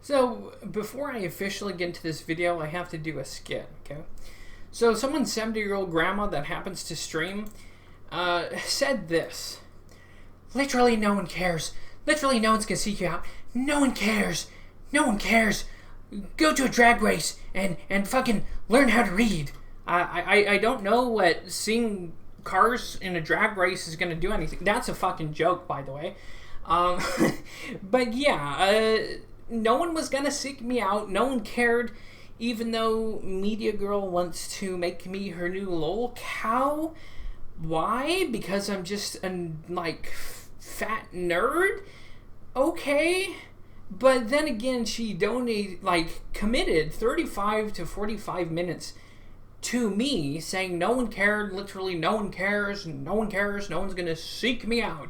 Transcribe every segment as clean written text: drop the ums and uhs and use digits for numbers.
So, before I officially get into this video, I have to do a skit, okay? So, someone's 70-year-old grandma that happens to stream said this. Literally no one cares. Literally no one's gonna seek you out. No one cares. No one cares. Go to a drag race and fucking learn how to read. I don't know what seeing cars in a drag race is gonna do anything. That's a fucking joke, by the way. But yeah, no one was gonna seek me out. No one cared, even though Media Girl wants to make me her new lol cow. Why? Because I'm just a fat nerd? Okay. But then again, she committed 35 to 45 minutes to me saying no one cared, literally no one cares, no one cares, no one's gonna seek me out.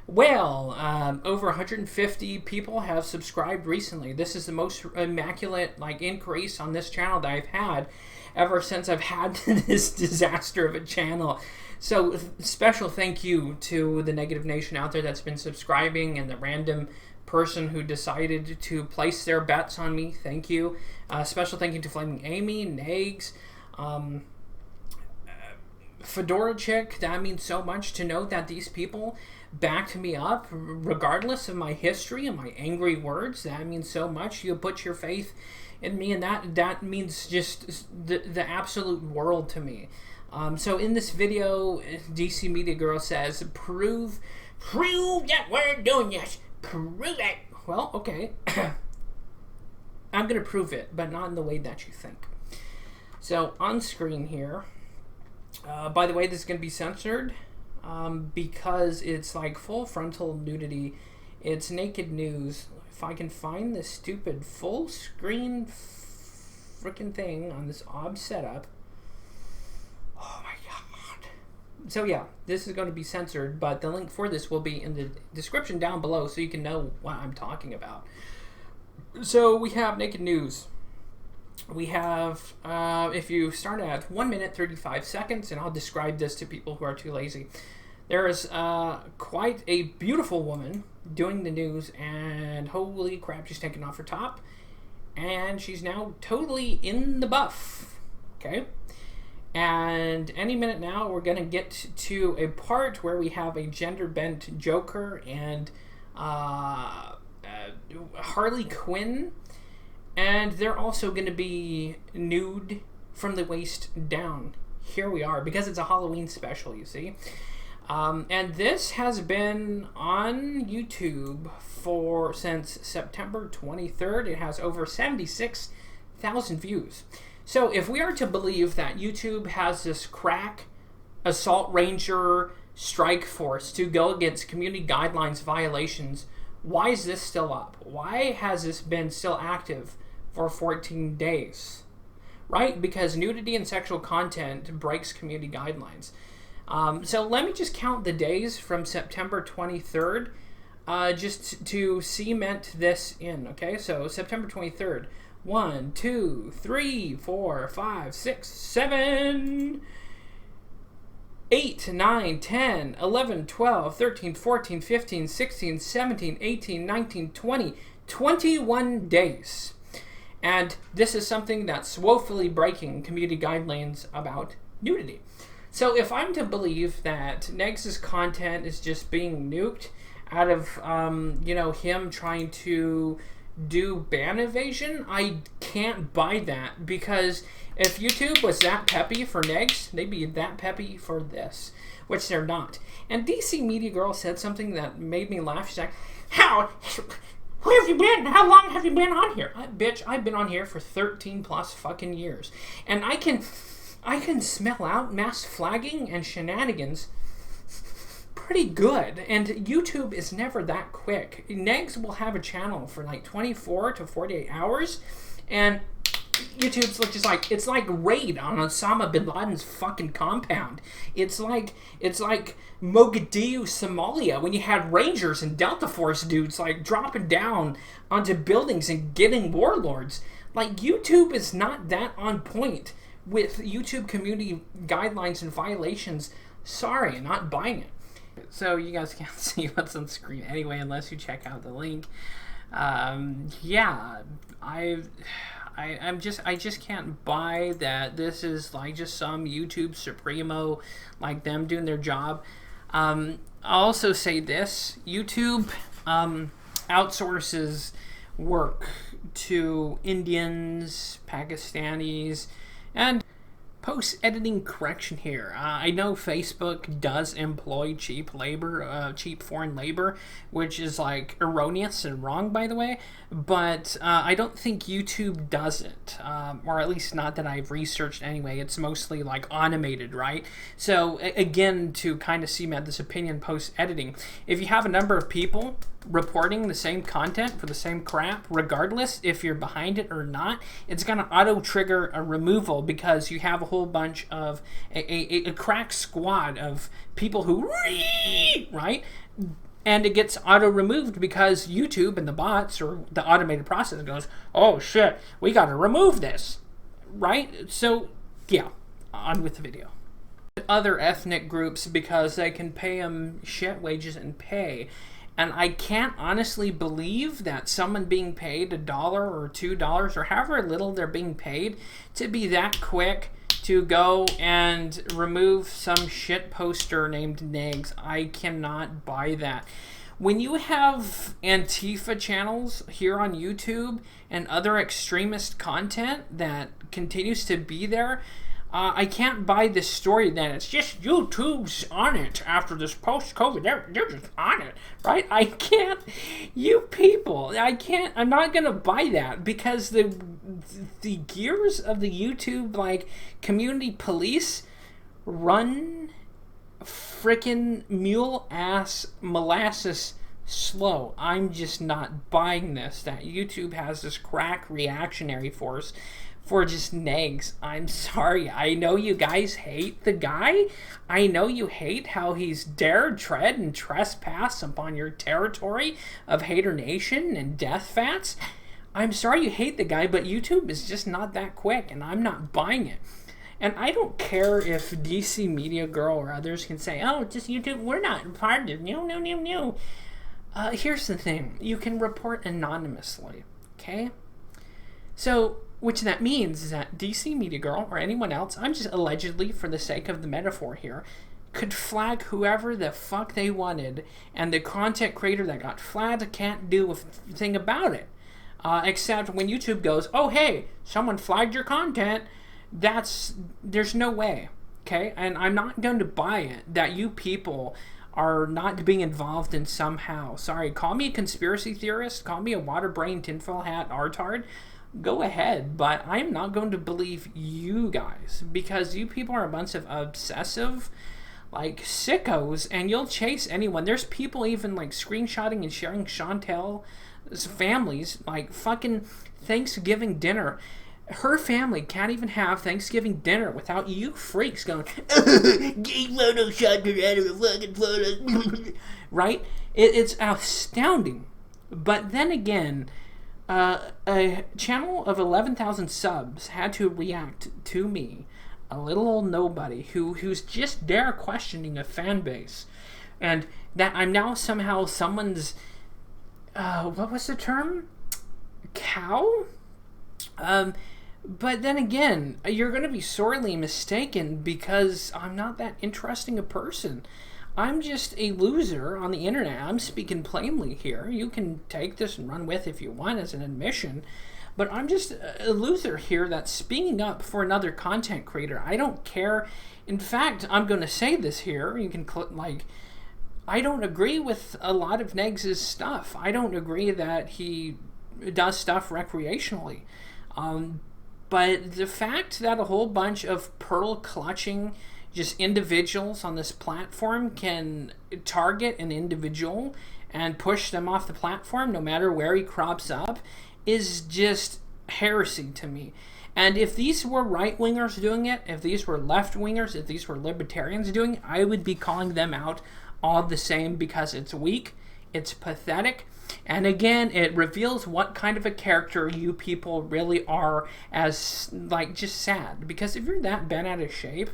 Well, over 150 people have subscribed recently. This is the most immaculate increase on this channel that I've had ever since I've had this disaster of a channel. So special thank you to the Negative Nation out there that's been subscribing, and the random person who decided to place their bets on me. Thank you. Special thank you to Flaming Amy, Nags, Fedora Chick. That means so much to know that these people backed me up regardless of my history and my angry words. That means so much. You put your faith in me, and that means just the absolute world to me. So in this video, DC Media Girl says, prove that we're doing this. Prove it. Well, okay. I'm going to prove it, but not in the way that you think. So on screen here, by the way, this is going to be censored because it's full frontal nudity. It's naked news. If I can find this stupid full screen freaking thing on this odd setup. Oh my god. So yeah, this is going to be censored, but the link for this will be in the description down below so you can know what I'm talking about. So we have naked news. We have, if you start at 1 minute 35 seconds, and I'll describe this to people who are too lazy. There is quite a beautiful woman doing the news, and holy crap, she's taking off her top, and she's now totally in the buff, okay? And any minute now, we're going to get to a part where we have a gender-bent Joker and Harley Quinn, and they're also going to be nude from the waist down. Here we are, because it's a Halloween special, you see. And this has been on YouTube since September 23rd. It has over 76,000 views. So if we are to believe that YouTube has this crack assault ranger strike force to go against community guidelines violations, why is this still up? Why has this been still active for 14 days? Right? Because nudity and sexual content breaks community guidelines. So let me just count the days from September 23rd just to cement this in, okay? So September 23rd. 1, 2, 3, 4, 5, 6, 7, 8, 9, 10, 11, 12, 13, 14, 15, 16, 17, 18, 19, 20, 21 days. And this is something that's woefully breaking community guidelines about nudity. So if I'm to believe that Negs' content is just being nuked out of, him trying to do ban evasion, I can't buy that, because if YouTube was that peppy for Negs, they'd be that peppy for this, which they're not. And DC Media Girl said something that made me laugh. She's like, where have you been? How long have you been on here? Bitch, I've been on here for 13 plus fucking years. And I can smell out mass flagging and shenanigans pretty good, and YouTube is never that quick. Negs will have a channel for 24 to 48 hours, and YouTube's just it's like raid on Osama bin Laden's fucking compound. It's like Mogadishu, Somalia, when you had Rangers and Delta Force dudes dropping down onto buildings and getting warlords. YouTube is not that on point with YouTube community guidelines and violations. Sorry, not buying it. So you guys can't see what's on screen anyway unless you check out the link. Yeah, I just can't buy that this is like just some YouTube supremo, like them doing their job. I'll also say this: YouTube outsources work to Indians, Pakistanis, and post-editing correction here. I know Facebook does employ cheap labor, cheap foreign labor, which is like erroneous and wrong, by the way. But I don't think YouTube does it, or at least not that I've researched anyway. It's mostly like automated, right? So again, to kind of cement this opinion post-editing, if you have a number of people reporting the same content for the same crap, regardless if you're behind it or not, it's going to auto trigger a removal because you have a whole bunch of a crack squad of people who, right? And it gets auto removed because YouTube and the bots or the automated process goes, oh shit, we got to remove this, right? So yeah, on with the video. Other ethnic groups because they can pay them shit wages and pay. And I can't honestly believe that someone being paid $1 or $2 or however little they're being paid to be that quick to go and remove some shit poster named Negs. I cannot buy that. When you have Antifa channels here on YouTube and other extremist content that continues to be there, I can't buy this story that it's just YouTube's on it after this post-COVID. They're just on it, right? I can't. You people, I can't. I'm not gonna buy that because the gears of the YouTube like community police run frickin' mule ass molasses slow. I'm just not buying this. That YouTube has this crack reactionary force for just negs. I'm sorry. I know you guys hate the guy. I know you hate how he's dared tread and trespass upon your territory of Hater Nation and Death Fats. I'm sorry you hate the guy, but YouTube is just not that quick, and I'm not buying it. And I don't care if DC Media Girl or others can say, oh, just YouTube, we're not part of it. No. Here's the thing. You can report anonymously, okay? So, which that means is that DC Media Girl or anyone else, I'm just allegedly, for the sake of the metaphor here, could flag whoever the fuck they wanted, and the content creator that got flagged can't do a thing about it. Except when YouTube goes, oh, hey, someone flagged your content, there's no way, okay? And I'm not going to buy it that you people are not being involved in somehow. Sorry, call me a conspiracy theorist, call me a water brain tinfoil hat artard, go ahead, but I'm not going to believe you guys because you people are a bunch of obsessive like sickos and you'll chase anyone. There's people even like screenshotting and sharing Chantel's families like fucking Thanksgiving dinner. Her family can't even have Thanksgiving dinner without you freaks going, gay photoshopped her out of a fucking photo. Right? It's astounding. But then again, a channel of 11,000 subs had to react to me, a little old nobody who's just there questioning a fan base, and that I'm now somehow someone's what was the term? Cow? But then again, you're going to be sorely mistaken because I'm not that interesting a person. I'm just a loser on the internet. I'm speaking plainly here. You can take this and run with if you want as an admission. But I'm just a loser here that's speaking up for another content creator. I don't care. In fact, I'm going to say this here. You can I don't agree with a lot of Negs' stuff. I don't agree that he does stuff recreationally. But the fact that a whole bunch of pearl clutching just individuals on this platform can target an individual and push them off the platform no matter where he crops up is just heresy to me. And if these were right-wingers doing it, if these were left-wingers, if these were libertarians doing it, I would be calling them out all the same because it's weak, it's pathetic, and again, it reveals what kind of a character you people really are as, like, just sad. Because if you're that bent out of shape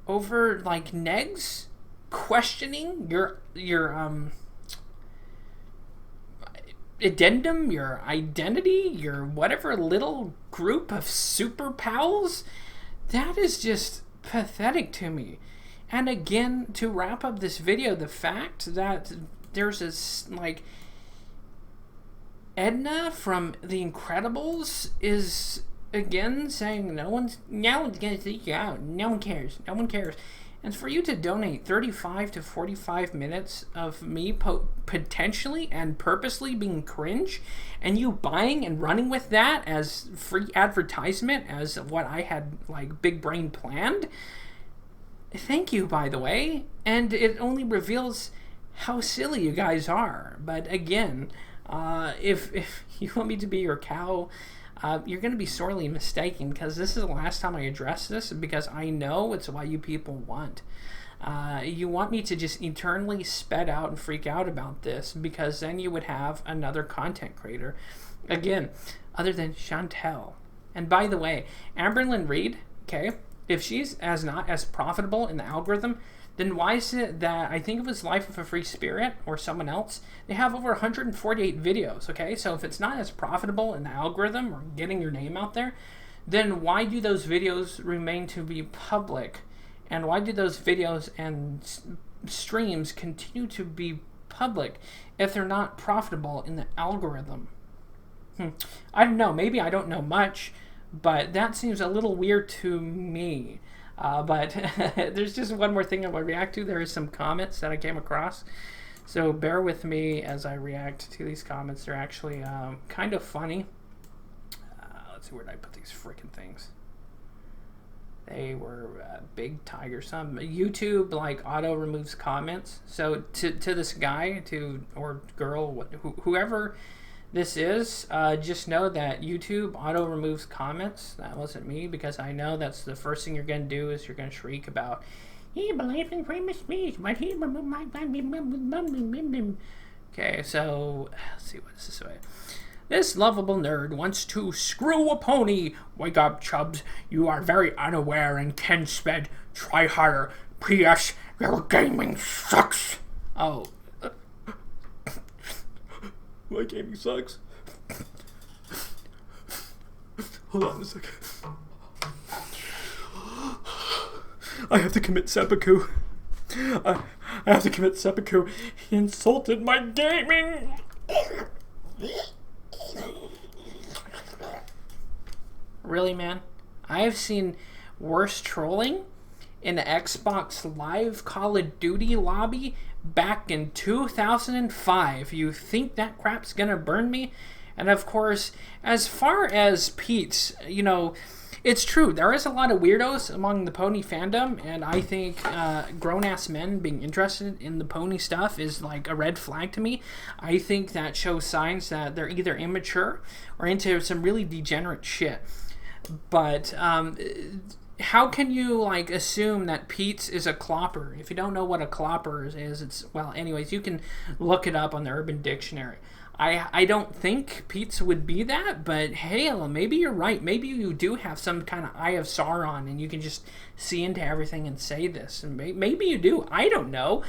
over, like, Negs addendum, your identity, your whatever little group of super pals, that is just pathetic to me. And again, to wrap up this video, the fact that there's this, like, Edna from The Incredibles is again saying no one's gonna seek you out, no one cares, and for you to donate 35 to 45 minutes of me potentially and purposely being cringe, and you buying and running with that as free advertisement, as what I had, like, big brain planned, thank you, by the way. And it only reveals how silly you guys are. But again, if you want me to be your cow, you're going to be sorely mistaken, because this is the last time I address this, because I know it's what you people want. You want me to just eternally sped out and freak out about this, because then you would have another content creator, again, other than Chantel. And by the way, Amberlyn Reed, okay, if she's not as profitable in the algorithm, then why is it that, I think it was Life of a Free Spirit or someone else, they have over 148 videos, okay? So if it's not as profitable in the algorithm or getting your name out there, then why do those videos remain to be public? And why do those videos and streams continue to be public if they're not profitable in the algorithm? I don't know, maybe I don't know much, but that seems a little weird to me. But there's just one more thing I want to react to. There is some comments that I came across, so bear with me as I react to these comments. They're actually kind of funny. Let's see, where did I put these freaking things? They were big tiger. Some YouTube, like, auto removes comments. So to this guy, or girl, whoever this is, just know that YouTube auto removes comments. That wasn't me, because I know that's the first thing you're going to do is you're going to shriek about, he believes in freedom of speech, but he removed my... Okay, so, let's see, what is this way? This lovable nerd wants to screw a pony. Wake up, chubs. You are very unaware and can sped. Try harder. P.S. Your gaming sucks. Oh. My gaming sucks. Hold on a second. I have to commit seppuku. I have to commit seppuku. He insulted my gaming. Really, man? I have seen worse trolling in the Xbox Live Call of Duty lobby back in 2005. You think that crap's gonna burn me? And of course, as far as Pete's, you know, it's true, there is a lot of weirdos among the pony fandom, and I think grown-ass men being interested in the pony stuff is like a red flag to me. I think that shows signs that they're either immature or into some really degenerate shit. But how can you, like, assume that Pete's is a clopper? If you don't know what a clopper is, it's, well, anyways, you can look it up on the Urban Dictionary. I don't think Pete's would be that, but hell, maybe you're right. Maybe you do have some kind of Eye of Sauron, and you can just see into everything and say this. And maybe you do. I don't know.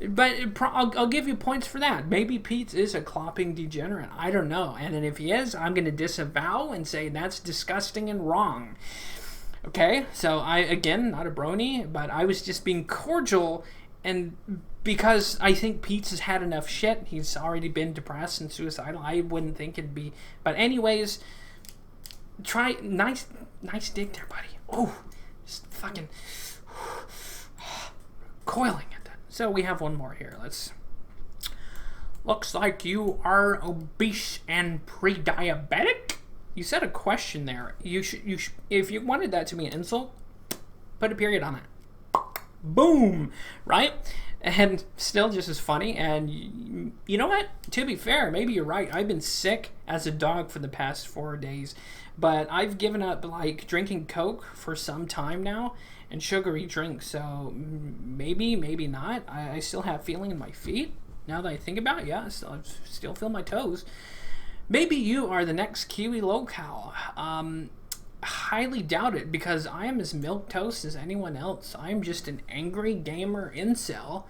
But I'll give you points for that. Maybe Pete's is a clopping degenerate. I don't know. And then if he is, I'm going to disavow and say that's disgusting and wrong. Okay, so again, not a brony, but I was just being cordial, and because I think Pete's has had enough shit, he's already been depressed and suicidal, I wouldn't think it'd be, but anyways, nice dig there, buddy. Oh, just fucking coiling at that. So we have one more here, looks like you are obese and pre-diabetic? You said a question there. You should, if you wanted that to be an insult, put a period on it. Boom, right? And still just as funny. And you know what? To be fair, maybe you're right. I've been sick as a dog for the past 4 days, but I've given up, like, drinking Coke for some time now and sugary drinks. So maybe not. I still have feeling in my feet. Now that I think about it, yeah, I still feel my toes. Maybe you are the next Kiwi locale. Highly doubt it, because I am as milquetoast as anyone else. I'm just an angry gamer incel.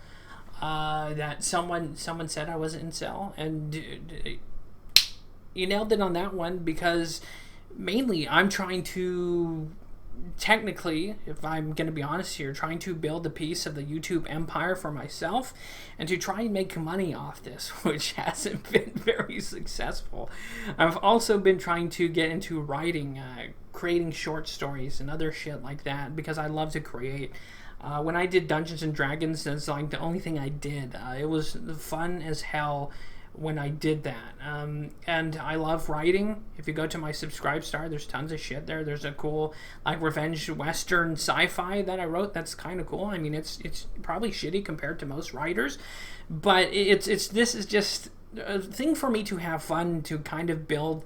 That someone said I was an incel, and you nailed it on that one, because mainly I'm trying to, technically, if I'm going to be honest here, trying to build a piece of the YouTube empire for myself and to try and make money off this, which hasn't been very successful. I've also been trying to get into writing, creating short stories and other shit like that, because I love to create. When I did Dungeons and Dragons, that's like the only thing I did. It was fun as hell when I did that. And I love writing. If you go to my Subscribe Star, there's tons of shit there. There's a cool like revenge western sci-fi that I wrote that's kind of cool. I mean, it's probably shitty compared to most writers, but this is just a thing for me to have fun, to kind of build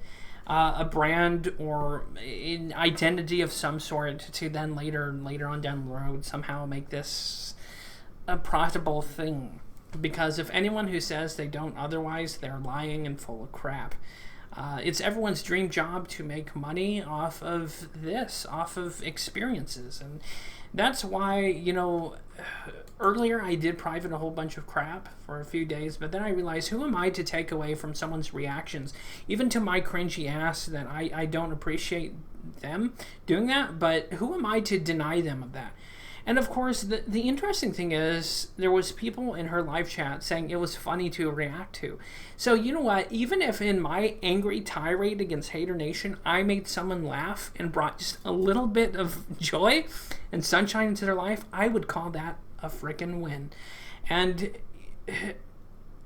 a brand or an identity of some sort, to then later on down the road somehow make this a profitable thing. Because if anyone who says they don't otherwise, they're lying and full of crap. It's everyone's dream job to make money off of this, off of experiences. And that's why, you know, earlier I did private a whole bunch of crap for a few days, but then I realized, who am I to take away from someone's reactions, even to my cringy ass, that I don't appreciate them doing that, but who am I to deny them of that? And of course, the interesting thing is, there was people in her live chat saying it was funny to react to. So you know what? Even if in my angry tirade against Hater Nation, I made someone laugh and brought just a little bit of joy and sunshine into their life, I would call that a freaking win. And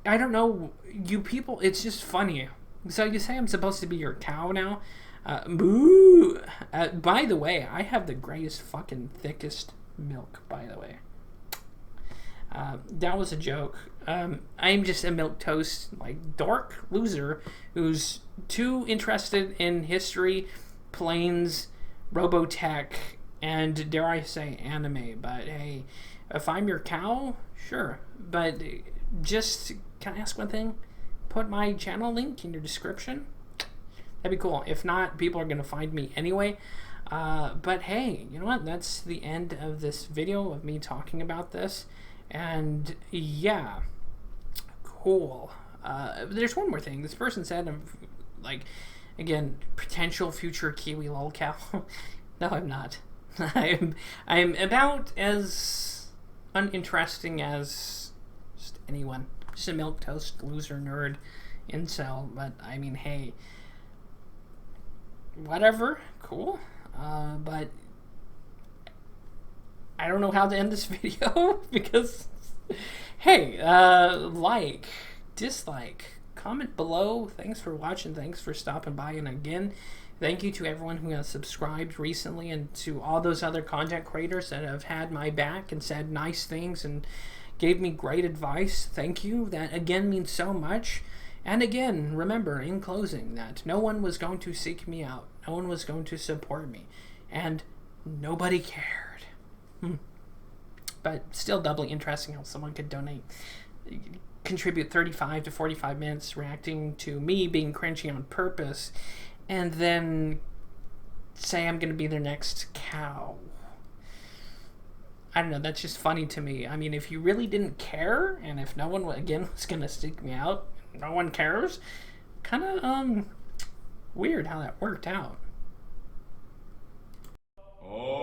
I don't know, you people, it's just funny. So you say I'm supposed to be your cow now? Boo! By the way, I have the greatest fucking thickest milk, by the way. That was a joke. I'm just a milquetoast, like, dork loser who's too interested in history, planes, Robotech, and dare I say anime. But hey, if I'm your cow, sure. But just, can I ask one thing? Put my channel link in your description. That'd be cool. If not, people are gonna find me anyway. But hey, you know what? That's the end of this video of me talking about this. And yeah, cool. There's one more thing. This person said, I'm like, again, potential future Kiwi lolcow. No, I'm not. I'm about as uninteresting as just anyone. Just a milquetoast loser nerd incel. But I mean, hey, whatever. Cool. But I don't know how to end this video because, hey, like, dislike, comment below. Thanks for watching. Thanks for stopping by. And again, thank you to everyone who has subscribed recently, and to all those other content creators that have had my back and said nice things and gave me great advice. Thank you. That again means so much. And again, remember, in closing, that no one was going to seek me out. No one was going to support me. And nobody cared. But still doubly interesting how someone could contribute 35 to 45 minutes reacting to me being cringy on purpose, and then say I'm going to be their next cow. I don't know, that's just funny to me. I mean, if you really didn't care, and if no one, again, was going to seek me out, no one cares, kind of weird how that worked out. Oh.